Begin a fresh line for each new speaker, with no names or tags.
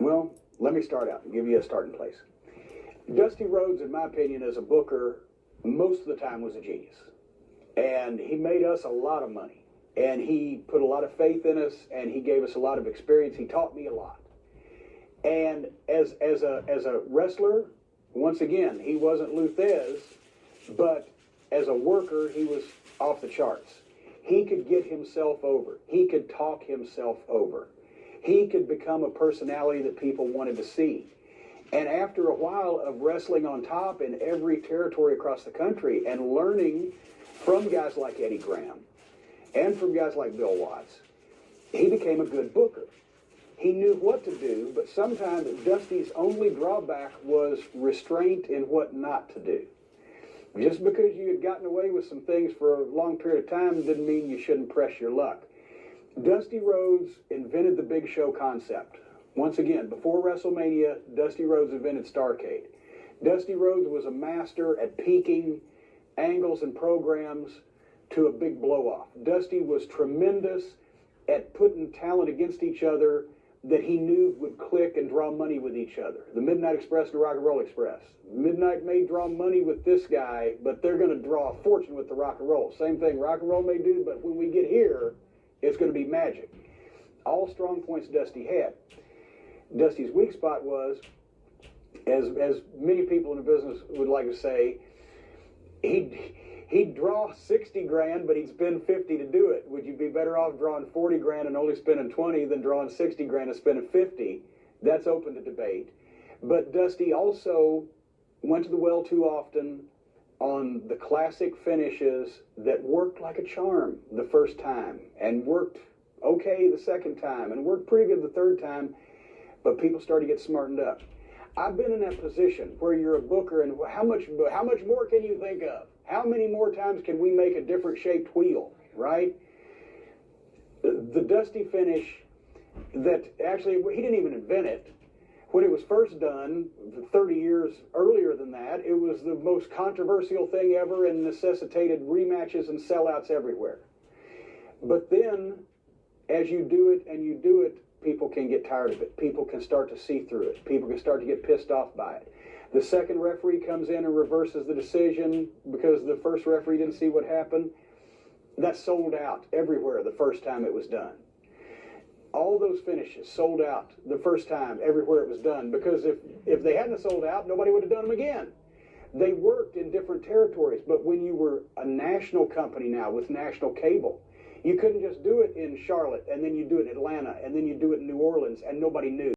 Well, let me start out and give you a starting place. Dusty Rhodes, in my opinion, as a booker, most of the time was a genius. And he made us a lot of money. And he put a lot of faith in us, and he gave us a lot of experience. He taught me a lot. And as a wrestler, once again, he wasn't Lou Thesz, but as a worker, he was off the charts. He could get himself over. He could talk himself over. He could become a personality that people wanted to see. And after a while of wrestling on top in every territory across the country and learning from guys like Eddie Graham and from guys like Bill Watts, he became a good booker. He knew what to do, but sometimes Dusty's only drawback was restraint in what not to do. Just because you had gotten away with some things for a long period of time didn't mean you shouldn't press your luck. Dusty Rhodes invented the Big Show concept. Once again, before WrestleMania, Dusty Rhodes invented Starrcade. Dusty Rhodes was a master at peaking angles and programs to a big blow-off. Dusty was tremendous at putting talent against each other that he knew would click and draw money with each other. The Midnight Express and the Rock and Roll Express. Midnight may draw money with this guy, but they're going to draw a fortune with the Rock and Roll. Same thing Rock and Roll may do, but when we get here, it's going to be magic. All strong points Dusty had. Dusty's weak spot was, as many people in the business would like to say, he'd draw 60 grand, but he'd spend 50 to do it. Would you be better off drawing 40 grand and only spending 20 than drawing 60 grand and spending 50? That's open to debate. But Dusty also went to the well too often on the classic finishes that worked like a charm the first time and worked okay the second time and worked pretty good the third time, but people started to get smartened up. I've been in that position where you're a booker, and how much more can you think of? How many more times can we make a different shaped wheel, right? The Dusty finish that actually, he didn't even invent it. When it was first done, 30 years earlier than that, it was the most controversial thing ever and necessitated rematches and sellouts everywhere. But then, as you do it and you do it, people can get tired of it. People can start to see through it. People can start to get pissed off by it. The second referee comes in and reverses the decision because the first referee didn't see what happened. That sold out everywhere the first time it was done. All those finishes sold out the first time everywhere it was done, because if they hadn't sold out, nobody would have done them again. They worked in different territories, but when you were a national company now with national cable, you couldn't just do it in Charlotte and then you do it in Atlanta and then you do it in New Orleans and nobody knew.